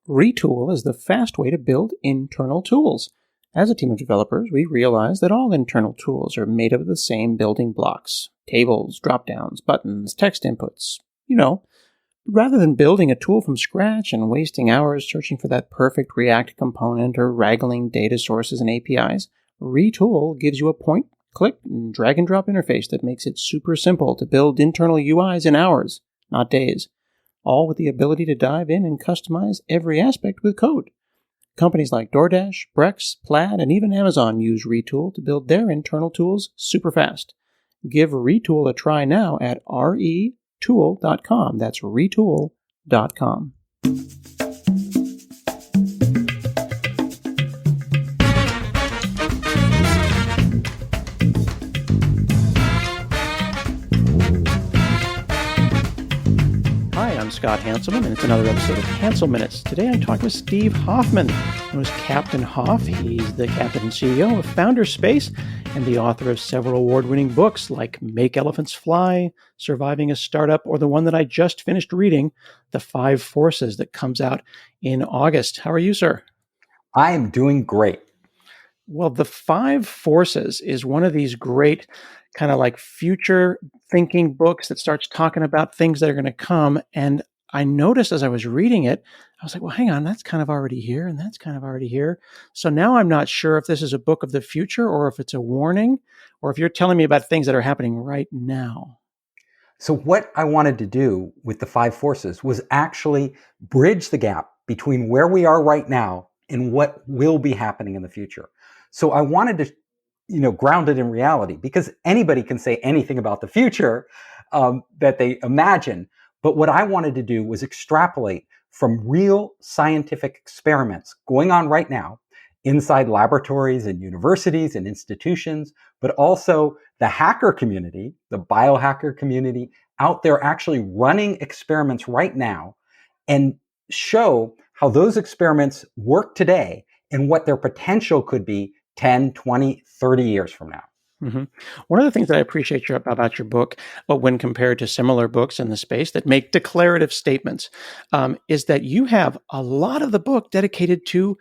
Retool is the fast way to build internal tools. As a team of developers, we realize that all internal tools are made of the same building blocks: tables, drop-downs, buttons, text inputs. Rather than building a tool from scratch and wasting hours searching for that perfect React component or wrangling data sources and APIs, Retool gives you a point, click, and drag and drop interface that makes it super simple to build internal UIs in hours, not days, all with the ability to dive in and customize every aspect with code. Companies like DoorDash, Brex, Plaid, and even Amazon use Retool to build their internal tools super fast. Give Retool a try now at retool.com. That's retool.com. Hi, I'm Scott Hanselman, and it's another episode of Hansel Minutes. Today I'm talking with Steve Hoffman, known as Captain Hoff. He's the captain and CEO of Founderspace and the author of several award-winning books like Make Elephants Fly, Surviving a Startup, or the one that I just finished reading, The 5 Forces, that comes out in August. How are you, sir? I am doing great. Well, The 5 Forces is one of these great kind of like future thinking books that starts talking about things that are going to come. And I noticed as I was reading it, I was like, well, hang on, that's kind of already here and that's kind of already here. So now I'm not sure if this is a book of the future or if it's a warning or if you're telling me about things that are happening right now. So what I wanted to do with the 5 forces was actually bridge the gap between where we are right now and what will be happening in the future. So I wanted to ground it in reality, because anybody can say anything about the future that they imagine. But what I wanted to do was extrapolate from real scientific experiments going on right now inside laboratories and universities and institutions, but also the hacker community, the biohacker community out there actually running experiments right now, and show how those experiments work today and what their potential could be 10, 20, 30 years from now. Mm-hmm. One of the things that I appreciate about your book, when compared to similar books in the space that make declarative statements, is that you have a lot of the book dedicated to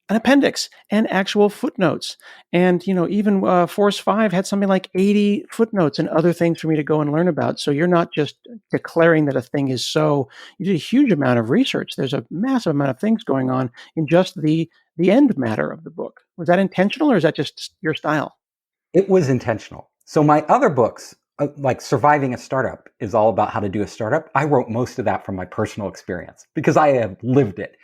an appendix and actual footnotes. And, even Force 5 had something like 80 footnotes and other things for me to go and learn about. So you're not just declaring that a thing is so. You did a huge amount of research. There's a massive amount of things going on in just the end matter of the book. Was that intentional or is that just your style? It was intentional. So my other books, like Surviving a Startup, is all about how to do a startup. I wrote most of that from my personal experience because I have lived it.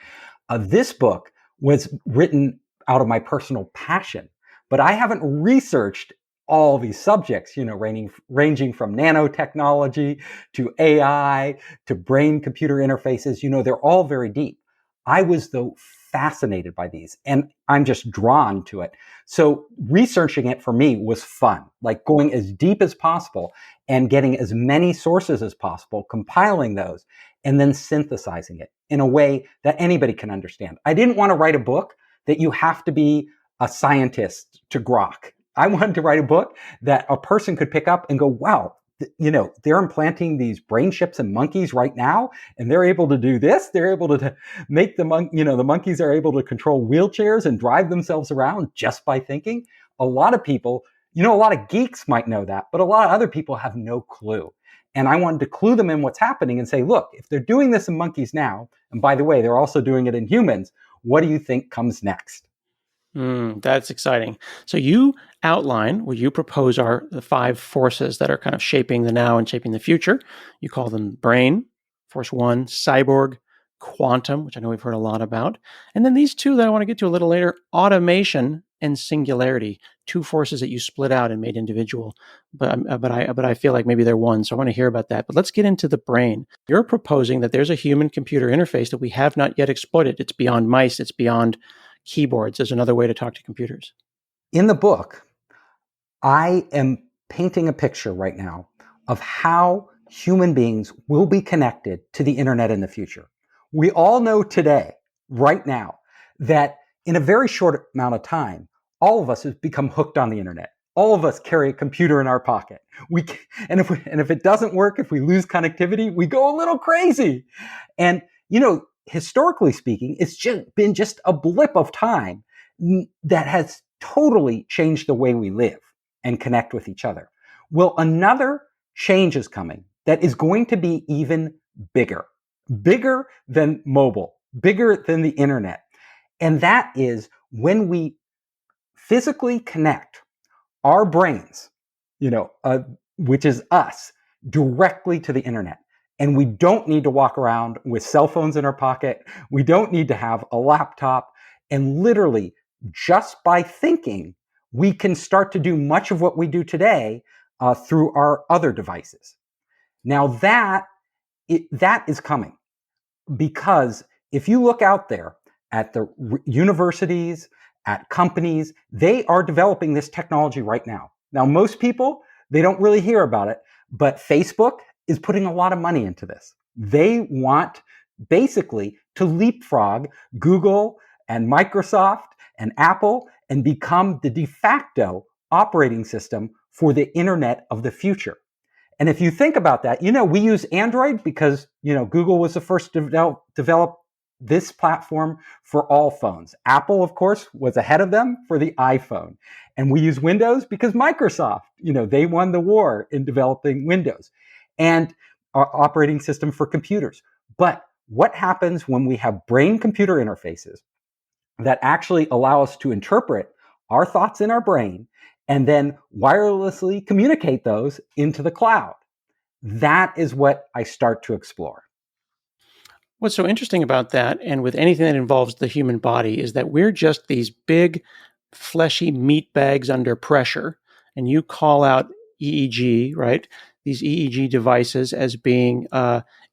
This book was written out of my personal passion, but I haven't researched all these subjects, ranging from nanotechnology to AI to brain-computer interfaces. They're all very deep. I was, though, fascinated by these, and I'm just drawn to it. So researching it for me was fun, like going as deep as possible and getting as many sources as possible, compiling those, and then synthesizing it in a way that anybody can understand. I didn't want to write a book that you have to be a scientist to grok. I wanted to write a book that a person could pick up and go, wow, they're implanting these brain chips in monkeys right now, and they're able to do this. They're able to make the monkeys are able to control wheelchairs and drive themselves around just by thinking. A lot of people, a lot of geeks might know that, but a lot of other people have no clue. And I wanted to clue them in what's happening and say, look, if they're doing this in monkeys now, and by the way, they're also doing it in humans, what do you think comes next? That's exciting. So you outline what you propose are the 5 forces that are kind of shaping the now and shaping the future. You call them brain, force 1, cyborg, quantum, which I know we've heard a lot about. And then these 2 that I want to get to a little later, automation and singularity, 2 forces that you split out and made individual. But I feel like maybe they're one. So I want to hear about that. But let's get into the brain. You're proposing that there's a human-computer interface that we have not yet exploited. It's beyond mice. It's beyond keyboards as another way to talk to computers. In the book, I am painting a picture right now of how human beings will be connected to the internet in the future. We all know today, right now, that in a very short amount of time, all of us have become hooked on the internet. All of us carry a computer in our pocket. And if it doesn't work, if we lose connectivity, we go a little crazy. And historically speaking, it's been just a blip of time that has totally changed the way we live and connect with each other. Well, another change is coming that is going to be even bigger than mobile, bigger than the internet. And that is when we physically connect our brains, which is us, directly to the internet. And we don't need to walk around with cell phones in our pocket. We don't need to have a laptop. And literally, just by thinking, we can start to do much of what we do today through our other devices. Now that is coming, because if you look out there at the universities, at companies, they are developing this technology right now. Now, most people, they don't really hear about it, but Facebook is putting a lot of money into this. They want basically to leapfrog Google and Microsoft and Apple and become the de facto operating system for the internet of the future. And if you think about that, we use Android because, Google was the first to develop this platform for all phones. Apple, of course, was ahead of them for the iPhone. And we use Windows because Microsoft, they won the war in developing Windows and our operating system for computers. But what happens when we have brain-computer interfaces that actually allow us to interpret our thoughts in our brain and then wirelessly communicate those into the cloud? That is what I start to explore. What's so interesting about that, and with anything that involves the human body, is that we're just these big, fleshy meat bags under pressure. And you call out EEG, right? These EEG devices as being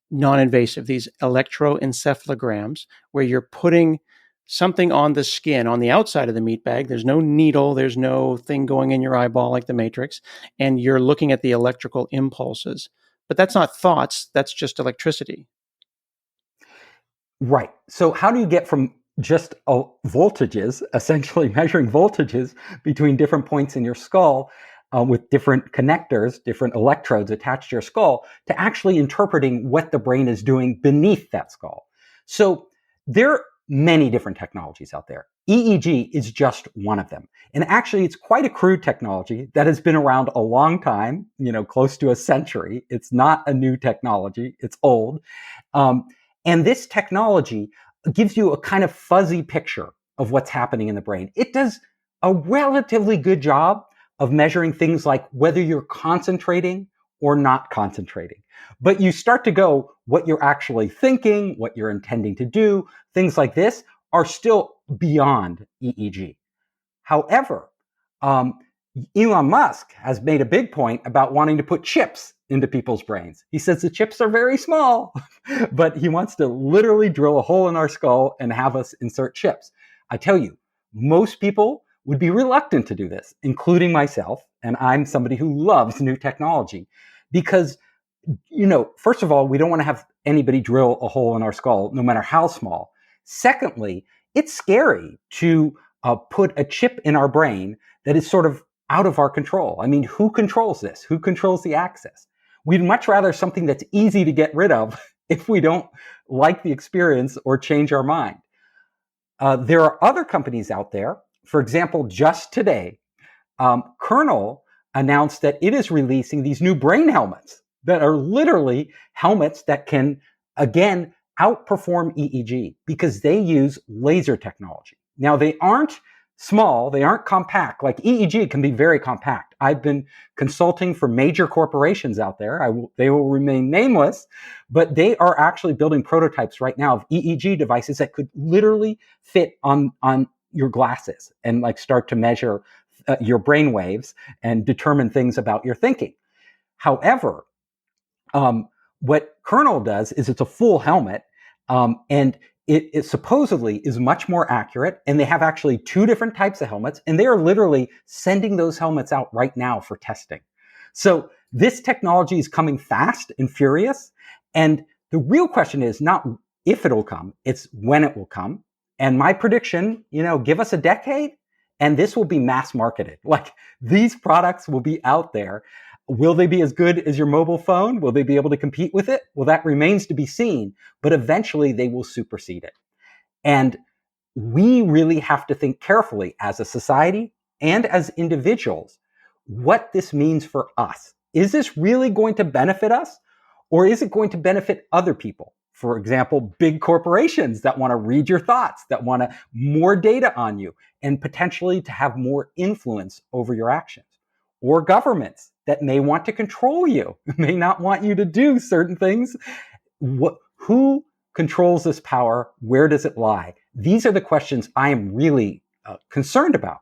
non-invasive, these electroencephalograms, where you're putting something on the skin, on the outside of the meat bag. There's no needle, there's no thing going in your eyeball like the Matrix, and you're looking at the electrical impulses. But that's not thoughts, that's just electricity. Right. So how do you get from just voltages, essentially measuring voltages between different points in your skull with different connectors, different electrodes attached to your skull, to actually interpreting what the brain is doing beneath that skull? So there are many different technologies out there. EEG is just one of them. And actually, it's quite a crude technology that has been around a long time, close to a century. It's not a new technology. It's old. And this technology gives you a kind of fuzzy picture of what's happening in the brain. It does a relatively good job of measuring things like whether you're concentrating or not concentrating. But you start to go, what you're actually thinking, what you're intending to do, things like this are still beyond EEG. However, Elon Musk has made a big point about wanting to put chips into people's brains. He says the chips are very small, but he wants to literally drill a hole in our skull and have us insert chips. I tell you, most people would be reluctant to do this, including myself. And I'm somebody who loves new technology because, first of all, we don't want to have anybody drill a hole in our skull, no matter how small. Secondly, it's scary to put a chip in our brain that is sort of out of our control. I mean, who controls this? Who controls the access? We'd much rather something that's easy to get rid of if we don't like the experience or change our mind. There are other companies out there. For example, just today, Colonel announced that it is releasing these new brain helmets that are literally helmets that can, again, outperform EEG because they use laser technology. Now, they aren't small, they aren't compact. Like EEG can be very compact. I've been consulting for major corporations out there. They will remain nameless, but they are actually building prototypes right now of EEG devices that could literally fit on your glasses and like start to measure your brain waves and determine things about your thinking. However, what Colonel does is it's a full helmet, and it supposedly is much more accurate. And they have actually two different types of helmets, and they are literally sending those helmets out right now for testing. So this technology is coming fast and furious. And the real question is not if it'll come, it's when it will come. And my prediction, give us a decade and this will be mass marketed. Like these products will be out there. Will they be as good as your mobile phone? Will they be able to compete with it? Well, that remains to be seen, but eventually they will supersede it. And we really have to think carefully as a society and as individuals what this means for us. Is this really going to benefit us, or is it going to benefit other people? For example, big corporations that want to read your thoughts, that want more data on you, and potentially to have more influence over your actions. Or governments that may want to control you, may not want you to do certain things. Who controls this power? Where does it lie? These are the questions I am really concerned about.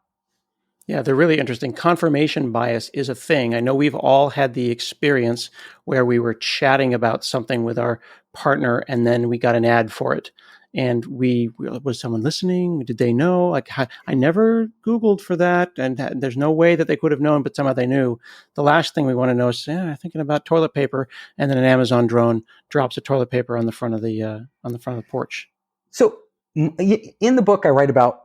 Yeah, they're really interesting. Confirmation bias is a thing. I know we've all had the experience where we were chatting about something with our partner and then we got an ad for it. And was someone listening? Did they know? Like, I never Googled for that. And there's no way that they could have known, but somehow they knew. The last thing we want to know is, I'm thinking about toilet paper. And then an Amazon drone drops a toilet paper on the front of the porch. So in the book, I write about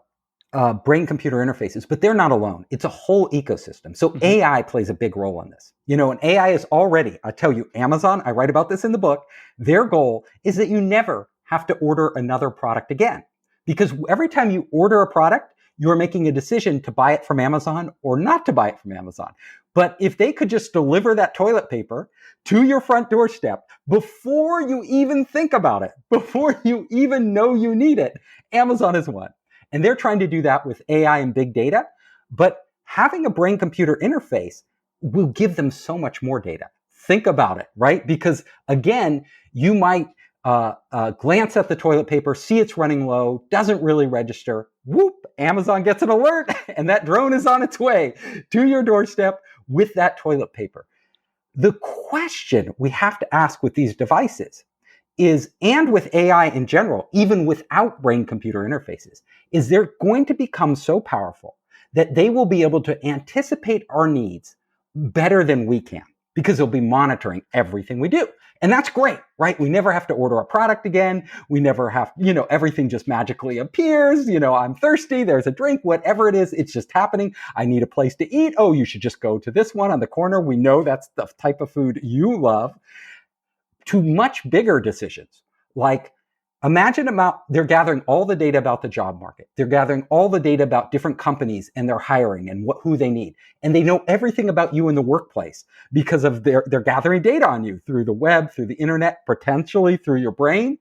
brain-computer interfaces, but they're not alone. It's a whole ecosystem. So AI plays a big role in this. And AI is already, I tell you, Amazon, I write about this in the book, their goal is that you never have to order another product again. Because every time you order a product, you're making a decision to buy it from Amazon or not to buy it from Amazon. But if they could just deliver that toilet paper to your front doorstep before you even think about it, before you even know you need it, Amazon is one. And they're trying to do that with AI and big data. But having a brain-computer interface will give them so much more data. Think about it, right? Because again, you might glance at the toilet paper, see it's running low, doesn't really register. Whoop, Amazon gets an alert, and that drone is on its way to your doorstep with that toilet paper. The question we have to ask with these devices is, and with AI in general, even without brain-computer interfaces, is they're going to become so powerful that they will be able to anticipate our needs better than we can, because they'll be monitoring everything we do. And that's great, right? We never have to order a product again. We never have, everything just magically appears. I'm thirsty. There's a drink, whatever it is. It's just happening. I need a place to eat. Oh, you should just go to this one on the corner. We know that's the type of food you love. To much bigger decisions, like imagine they're gathering all the data about the job market. They're gathering all the data about different companies and their hiring and who they need. And they know everything about you in the workplace because of they're gathering data on you through the web, through the internet, potentially through your brain.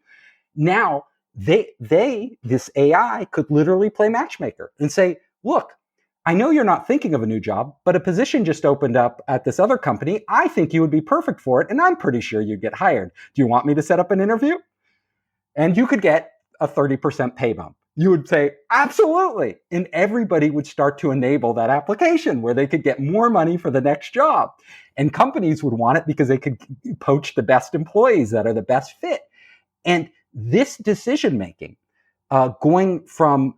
Now this AI could literally play matchmaker and say, look, I know you're not thinking of a new job, but a position just opened up at this other company. I think you would be perfect for it, and I'm pretty sure you'd get hired. Do you want me to set up an interview? And you could get a 30% pay bump. You would say, absolutely. And everybody would start to enable that application where they could get more money for the next job. And companies would want it because they could poach the best employees that are the best fit. And this decision-making, going from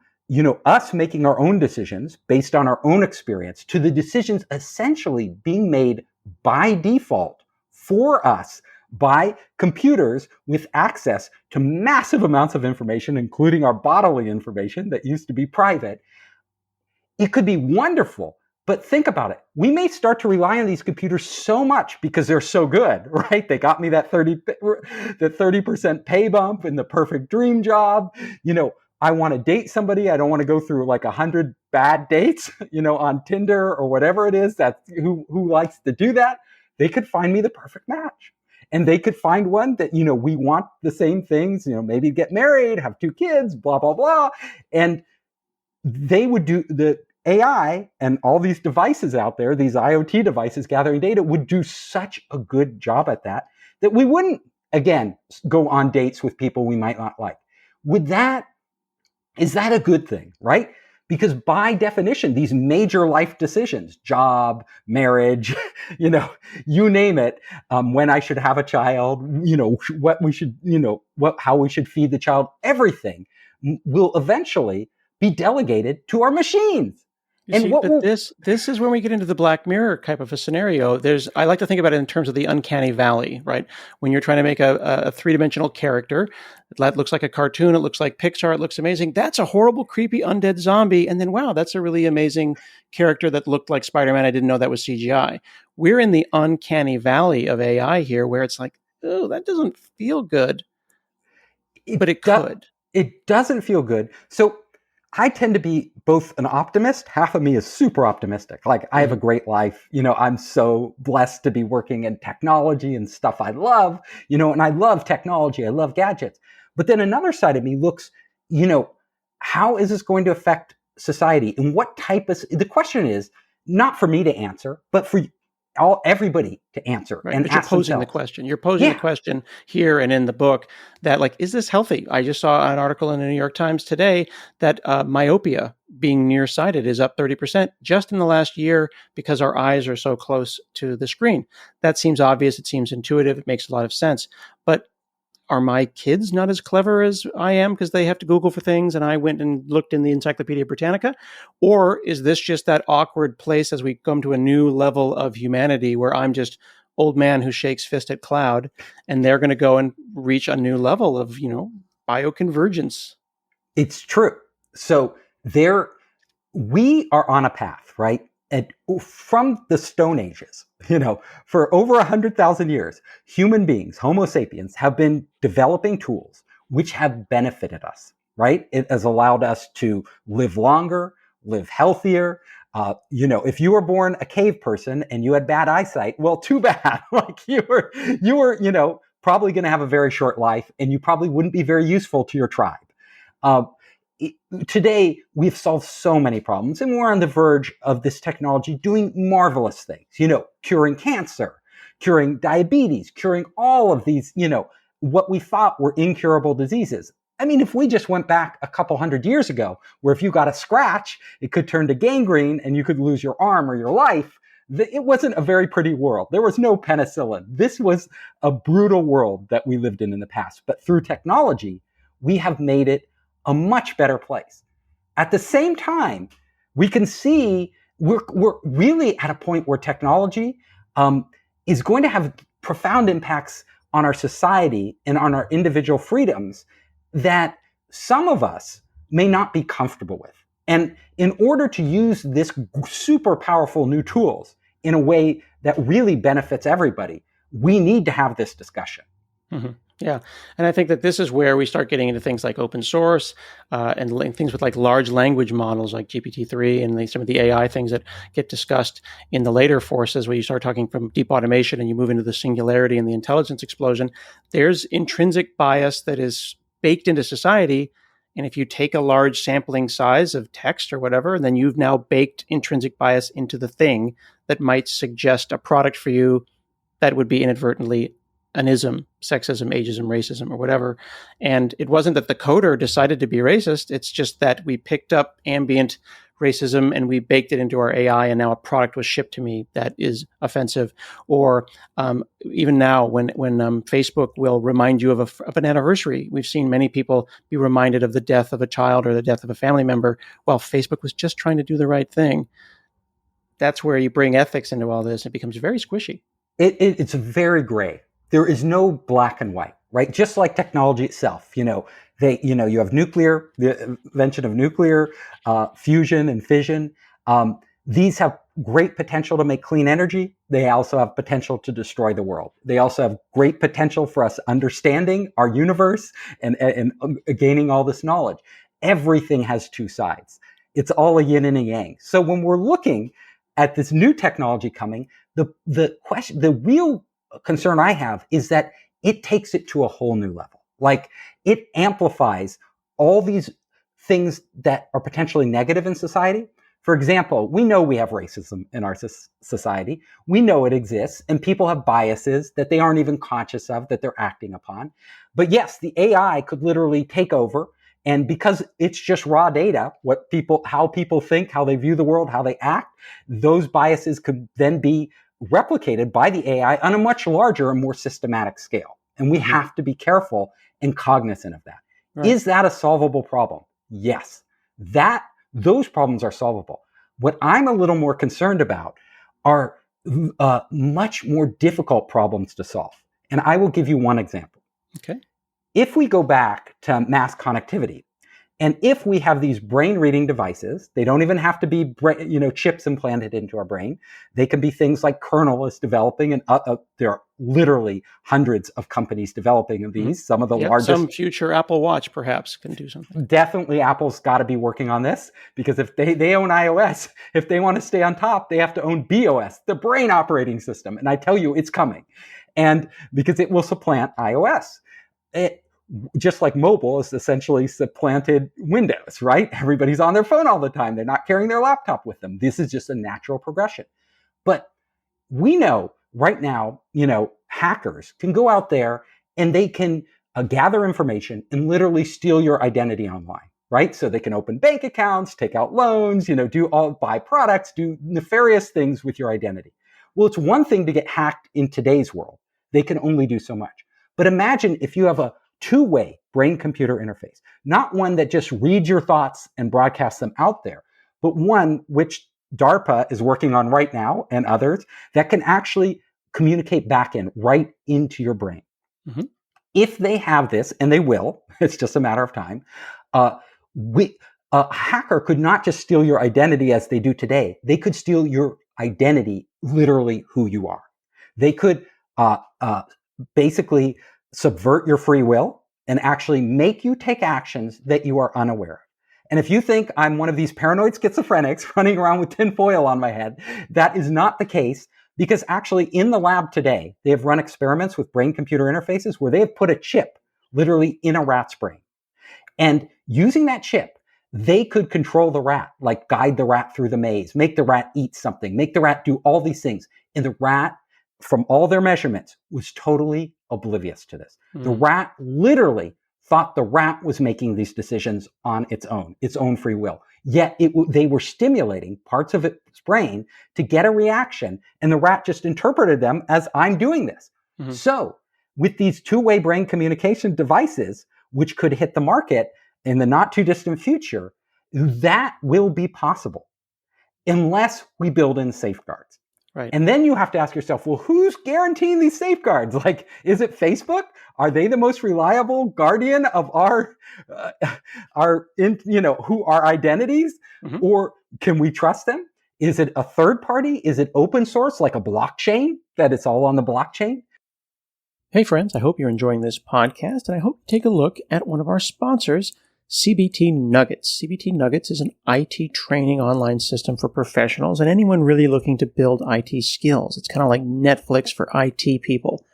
us making our own decisions based on our own experience to the decisions essentially being made by default for us by computers with access to massive amounts of information, including our bodily information that used to be private. It could be wonderful, but think about it. We may start to rely on these computers so much because they're so good, right? They got me that 30% pay bump in the perfect dream job. I want to date somebody. I don't want to go through like 100 bad dates, on Tinder or whatever it is that who likes to do that. They could find me the perfect match. And they could find one that, we want the same things, maybe get married, have 2 kids, blah, blah, blah. And they would do the AI and all these devices out there, these IoT devices gathering data would do such a good job at that we wouldn't, again, go on dates with people we might not like. Is that a good thing, right? Because by definition, these major life decisions, job, marriage, you name it, when I should have a child, what we should, how we should feed the child, everything will eventually be delegated to our machines. You And see, what but will this is when we get into the Black Mirror type of a scenario. I like to think about it in terms of the uncanny valley, right? When you're trying to make a three-dimensional character that looks like a cartoon, it looks like Pixar, it looks amazing. That's a horrible, creepy, undead zombie. And then, wow, that's a really amazing character that looked like Spider-Man. I didn't know that was CGI. We're in the uncanny valley of AI here, where it's like, oh, that doesn't feel good, but it it do, could. it doesn't feel good. So I tend to be both an optimist. Half of me is super optimistic. Like I have a Mm-hmm. great life. I'm so blessed to be working in technology and stuff I love, and I love technology. I love gadgets. But then another side of me looks, you know, how is this going to affect society? And the question is not for me to answer, but for everybody to answer Right, and but you're ask posing the themselves. question. You're posing the Yeah, question here and in the book that, like, is this healthy? I just saw an article in the New York Times today that myopia, being nearsighted, is up 30% just in the last year because our eyes are so close to the screen. That seems obvious. It seems intuitive. It makes a lot of sense. But are my kids not as clever as I am because they have to Google for things and I went and looked in the Encyclopedia Britannica? Or is this just that awkward place as we come to a new level of humanity where I'm just old man who shakes fist at cloud and they're going to go and reach a new level of, bioconvergence? it's true. So there we are on a path, right? And from the Stone Ages, for over 100,000 years, human beings, Homo sapiens, have been developing tools which have benefited us, right? It has allowed us to live longer, live healthier. If you were born a cave person and you had bad eyesight, well, too bad. Like you were, probably going to have a very short life, and you probably wouldn't be very useful to your tribe. Uh, Today we've solved so many problems, and we're on the verge of this technology doing marvelous things, curing cancer, curing diabetes, curing all of these, what we thought were incurable diseases. I mean, if we just went back a couple hundred years ago, where if you got a scratch, it could turn to gangrene and you could lose your arm or your life, it wasn't a very pretty world. There was no penicillin. This was a brutal world that we lived in the past. But through technology, we have made it a much better place. At the same time, we can see we're really at a point where technology is going to have profound impacts on our society and on our individual freedoms that some of us may not be comfortable with. And in order to use this super powerful new tools in a way that really benefits everybody, we need to have this discussion. Mm-hmm. Yeah. And I think that this is where we start getting into things like open source and things with like large language models like GPT-3 and some of the AI things that get discussed in the later forces where you start talking from deep automation and you move into the singularity and the intelligence explosion. There's intrinsic bias that is baked into society. And if you take a large sampling size of text or whatever, then you've now baked intrinsic bias into the thing that might suggest a product for you that would be inadvertently an ism, sexism, ageism, racism, or whatever. And it wasn't that the coder decided to be racist. It's just that we picked up ambient racism and we baked it into our AI, and now a product was shipped to me that is offensive. Or even now, when Facebook will remind you of an anniversary, we've seen many people be reminded of the death of a child or the death of a family member, while Facebook was just trying to do the right thing. That's where you bring ethics into all this. It becomes very squishy. It's very gray. There is no black and white, right? Just like technology itself, you have the invention of nuclear fusion and fission. These have great potential to make clean energy. They also have potential to destroy the world. They also have great potential for us understanding our universe and gaining all this knowledge. Everything has two sides. It's all a yin and a yang. So when we're looking at this new technology coming, the real concern I have is that it takes it to a whole new level. Like it amplifies all these things that are potentially negative in society. For example, we know we have racism in our society. We know it exists, and people have biases that they aren't even conscious of, that they're acting upon. But yes, the AI could literally take over. And because it's just raw data, how people think, how they view the world, how they act, those biases could then be replicated by the AI on a much larger and more systematic scale. And we have to be careful and cognizant of that. Right. Is that a solvable problem? Yes. Those problems are solvable. What I'm a little more concerned about are much more difficult problems to solve. And I will give you one example. Okay. If we go back to mass connectivity, and if we have these brain reading devices, they don't even have to be chips implanted into our brain. They can be things like Kernel is developing, and there are literally hundreds of companies developing these. Some of the largest. Some future Apple Watch perhaps can do something. Definitely, Apple's got to be working on this, because if they own iOS, if they want to stay on top, they have to own BOS, the brain operating system. And I tell you, it's coming, and because it will supplant iOS. Just like mobile is essentially supplanted Windows, right? Everybody's on their phone all the time. They're not carrying their laptop with them. This is just a natural progression. But we know right now, hackers can go out there and they can gather information and literally steal your identity online, right? So they can open bank accounts, take out loans, buy products, do nefarious things with your identity. Well, it's one thing to get hacked in today's world. They can only do so much. But imagine if you have a two-way brain-computer interface, not one that just reads your thoughts and broadcasts them out there, but one which DARPA is working on right now, and others, that can actually communicate back right into your brain. Mm-hmm. If they have this, and they will, it's just a matter of time, a hacker could not just steal your identity as they do today. They could steal your identity, literally who you are. They could basically subvert your free will and actually make you take actions that you are unaware of. And if you think I'm one of these paranoid schizophrenics running around with tinfoil on my head, that is not the case, because actually in the lab today, they have run experiments with brain-computer interfaces where they have put a chip literally in a rat's brain. And using that chip, they could control the rat, like guide the rat through the maze, make the rat eat something, make the rat do all these things. And the rat, from all their measurements, was totally oblivious to this. The rat literally thought the rat was making these decisions on its own free will. Yet they were stimulating parts of its brain to get a reaction, and the rat just interpreted them as, I'm doing this. Mm-hmm. So with these two-way brain communication devices, which could hit the market in the not too distant future, that will be possible unless we build in safeguards. Right. And then you have to ask yourself, well, who's guaranteeing these safeguards? Like, is it Facebook? Are they the most reliable guardian of our identities? Mm-hmm. Or can we trust them? Is it a third party? Is it open source, like a blockchain, that it's all on the blockchain? Hey friends, I hope you're enjoying this podcast, and I hope you take a look at one of our sponsors, CBT Nuggets. CBT Nuggets is an IT training online system for professionals and anyone really looking to build IT skills. It's kind of like Netflix for IT people.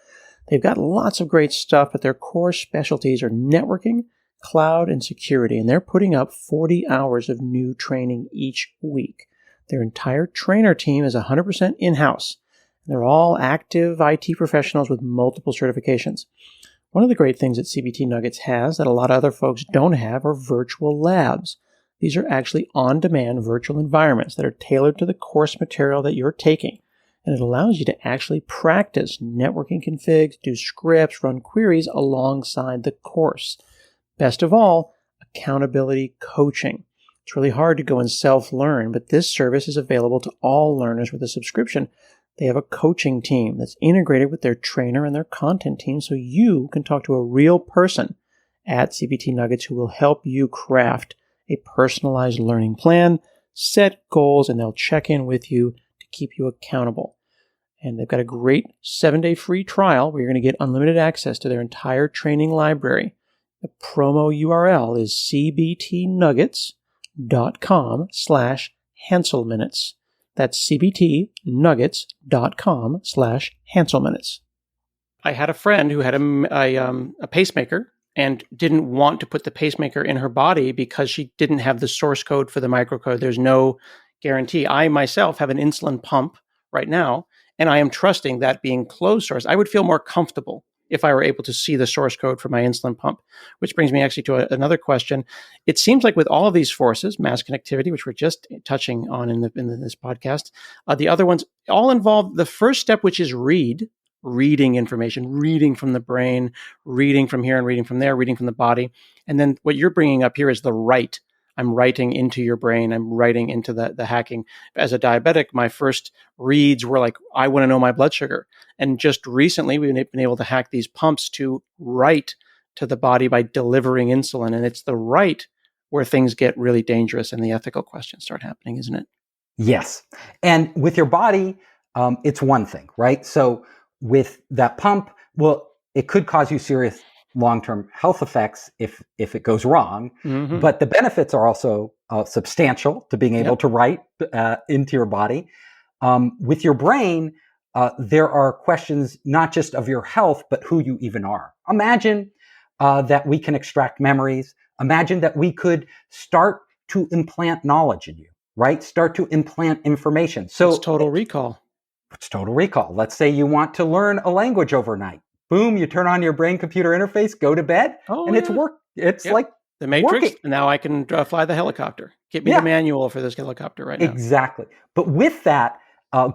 They've got lots of great stuff, but their core specialties are networking, cloud, and security, and they're putting up 40 hours of new training each week. Their entire trainer team is 100% in-house. They're all active IT professionals with multiple certifications. One of the great things that CBT Nuggets has that a lot of other folks don't have are virtual labs. These are actually on-demand virtual environments that are tailored to the course material that you're taking. And it allows you to actually practice networking configs, do scripts, run queries alongside the course. Best of all, accountability coaching. It's really hard to go and self-learn, but this service is available to all learners with a subscription. They have a coaching team that's integrated with their trainer and their content team, so you can talk to a real person at CBT Nuggets who will help you craft a personalized learning plan, set goals, and they'll check in with you to keep you accountable. And they've got a great 7-day free trial where you're going to get unlimited access to their entire training library. The promo URL is cbtnuggets.com/HanselMinutes. That's cbtnuggets.com/HanselMinutes. I had a friend who had a pacemaker and didn't want to put the pacemaker in her body because she didn't have the source code for the microcode. There's no guarantee. I myself have an insulin pump right now, and I am trusting that being closed source. I would feel more comfortable if I were able to see the source code for my insulin pump, which brings me actually to another question. It seems like with all of these forces, mass connectivity, which we're just touching on in this podcast, the other ones all involve the first step, which is reading information, reading from the brain, reading from here and reading from there, reading from the body. And then what you're bringing up here is the write. I'm writing into your brain. I'm writing into the hacking. As a diabetic, my first reads were like, I want to know my blood sugar. And just recently, we've been able to hack these pumps to write to the body by delivering insulin. And it's the write where things get really dangerous and the ethical questions start happening, isn't it? Yes. And with your body, it's one thing, right? So with that pump, well, it could cause you serious long-term health effects if it goes wrong. Mm-hmm. But the benefits are also substantial to being able Yep. to write into your body. With your brain, there are questions not just of your health, but who you even are. Imagine that we can extract memories. Imagine that we could start to implant knowledge in you, right? Start to implant information. So it's total recall. It's total recall. Let's say you want to learn a language overnight. Boom, you turn on your brain computer interface, go to bed, and it's work. It's like the Matrix. Working. And now I can fly the helicopter. Get me the manual for this helicopter right now. Exactly. But with that,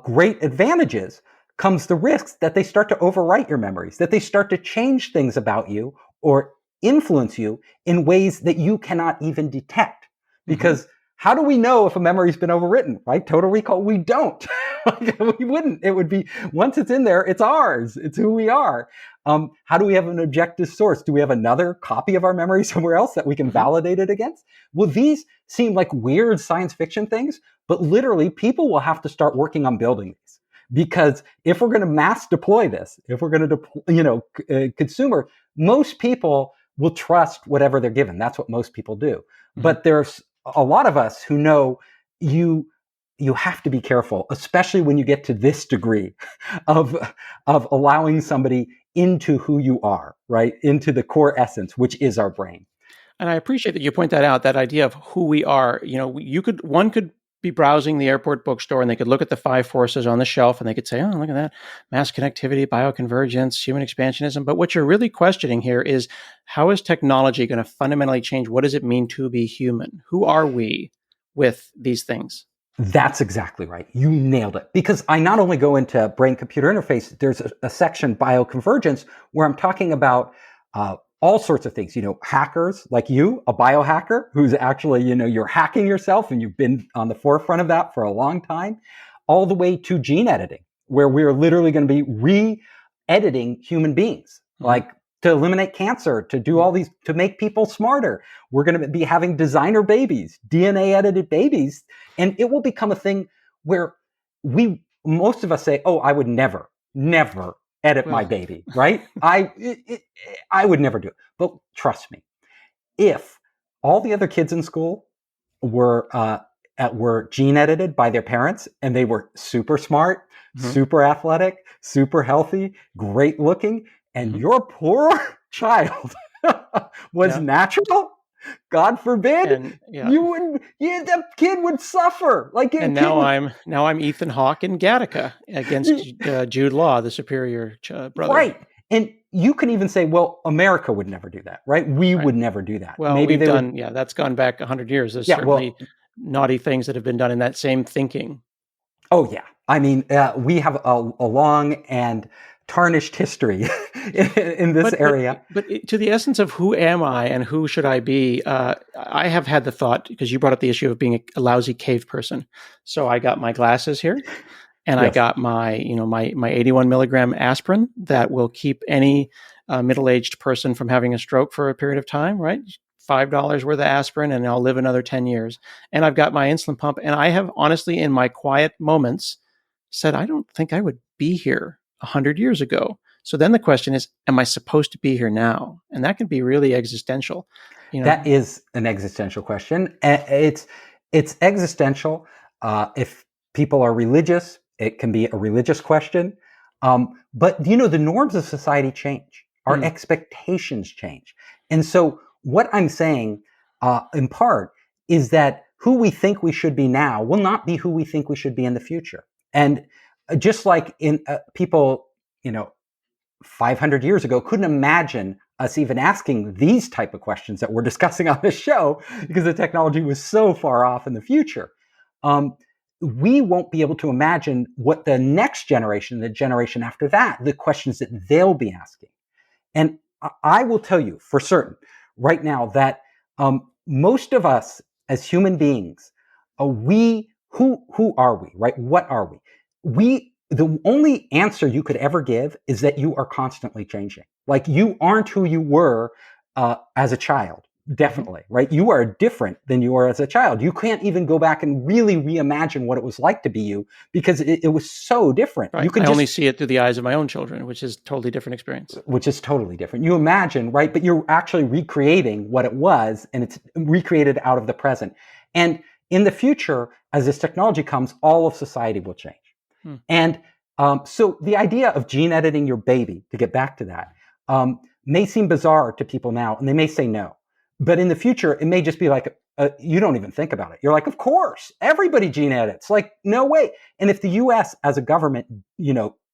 great advantages comes the risks that they start to overwrite your memories, that they start to change things about you or influence you in ways that you cannot even detect. Because how do we know if a memory's been overwritten, right? Total recall, we don't. We wouldn't. It would be, once it's in there, it's ours. It's who we are. How do we have an objective source? Do we have another copy of our memory somewhere else that we can validate it against? Well, these seem like weird science fiction things, but literally people will have to start working on building these. Because if we're going to mass deploy this, if we're going to, consumer, most people will trust whatever they're given. That's what most people do. But there's a lot of us who know you have to be careful, especially when you get to this degree of allowing somebody into who you are, right? Into the core essence, which is our brain. And I appreciate that you point that out, that idea of who we are. One could be browsing the airport bookstore and they could look at the 5 forces on the shelf and they could say, oh, look at that, mass connectivity, bioconvergence, human expansionism. But what you're really questioning here is, how is technology going to fundamentally change? What does it mean to be human? Who are we with these things? That's exactly right. You nailed it. Because I not only go into brain-computer interface, there's a section, bioconvergence, where I'm talking about all sorts of things. Hackers like you, a biohacker who's actually, you're hacking yourself and you've been on the forefront of that for a long time, all the way to gene editing, where we're literally going to be re-editing human beings, like to eliminate cancer, to do all these, to make people smarter. We're going to be having designer babies, DNA edited babies, and it will become a thing where most of us say, oh, I would never edit my baby, right? I would never do it. But trust me, if all the other kids in school were gene edited by their parents and they were super smart, super athletic, super healthy, great looking, and your poor child was natural, God forbid, the kid would suffer. Now I'm Ethan Hawke in Gattaca against Jude Law, the superior brother. Right. And you can even say, well, America would never do that, right? We would never do that. Well, maybe that's gone back 100 years. There's certainly naughty things that have been done in that same thinking. Oh, yeah. I mean, we have a long and tarnished history in this area. But to the essence of who am I and who should I be, I have had the thought, because you brought up the issue of being a lousy cave person. So I got my glasses here, and I got my 81 milligram aspirin that will keep any middle-aged person from having a stroke for a period of time, right? $5 worth of aspirin and I'll live another 10 years. And I've got my insulin pump. And I have honestly, in my quiet moments, said, I don't think I would be here 100 years ago. So then the question is, am I supposed to be here now? And that can be really existential. That is an existential question. It's existential. If people are religious, it can be a religious question. But the norms of society change. Our expectations change. And so what I'm saying, in part, is that who we think we should be now will not be who we think we should be in the future. And just like in people, 500 years ago couldn't imagine us even asking these type of questions that we're discussing on this show because the technology was so far off in the future. We won't be able to imagine what the next generation, the generation after that, the questions that they'll be asking. And I will tell you for certain right now that most of us as human beings, who are we, right? What are we? The only answer you could ever give is that you are constantly changing. Like, you aren't who you were as a child. Definitely, right? You are different than you were as a child. You can't even go back and really reimagine what it was like to be you, because it was so different. Right. You can only see it through the eyes of my own children, which is a totally different experience. Which is totally different. You imagine, right? But you're actually recreating what it was, and it's recreated out of the present. And in the future, as this technology comes, all of society will change. And so the idea of gene editing your baby, to get back to that, may seem bizarre to people now, and they may say no. But in the future, it may just be like, you don't even think about it. You're like, of course, everybody gene edits. Like, no way. And if the US as a government,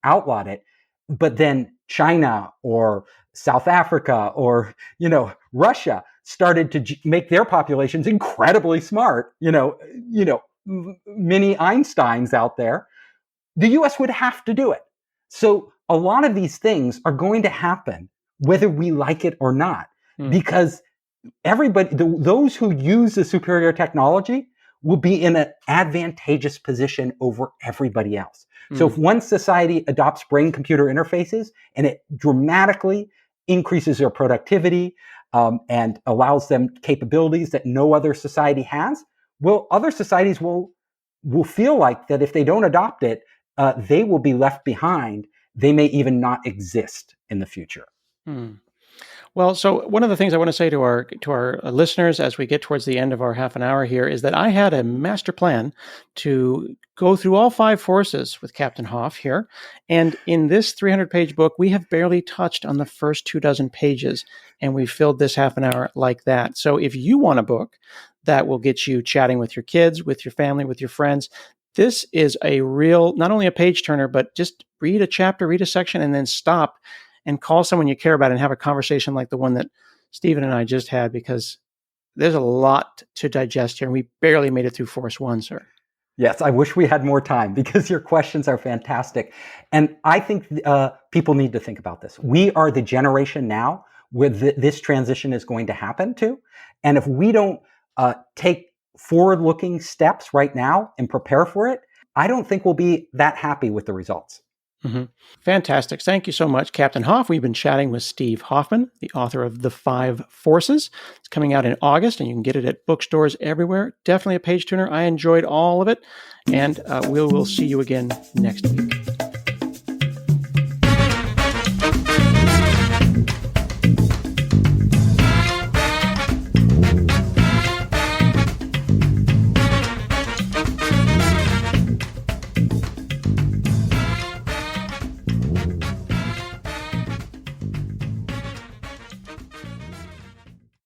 outlawed it, but then China or South Africa or, Russia started to make their populations incredibly smart, mini Einsteins out there, the US would have to do it. So a lot of these things are going to happen whether we like it or not, because everybody, those who use the superior technology will be in an advantageous position over everybody else. So if one society adopts brain-computer interfaces and it dramatically increases their productivity and allows them capabilities that no other society has, well, other societies will feel like that if they don't adopt it, they will be left behind. They may even not exist in the future. Well, so one of the things I want to say to our listeners as we get towards the end of our half an hour here is that I had a master plan to go through all 5 forces with Captain Hoff here. And in this 300-page book, we have barely touched on the first 24 pages, and we filled this half an hour like that. So if you want a book that will get you chatting with your kids, with your family, with your friends, this is a real, not only a page turner, but just read a chapter, read a section, and then stop and call someone you care about and have a conversation like the one that Stephen and I just had, because there's a lot to digest here. And we barely made it through Force 1, sir. Yes, I wish we had more time, because your questions are fantastic. And I think people need to think about this. We are the generation now where this transition is going to happen to. And if we don't take forward-looking steps right now and prepare for it, I don't think we'll be that happy with the results. Fantastic. Thank you so much, Captain Hoff. We've been chatting with Steve Hoffman, the author of The 5 Forces. It's coming out in August, and you can get it at bookstores everywhere. Definitely a page turner. I enjoyed all of it, and we will see you again next week.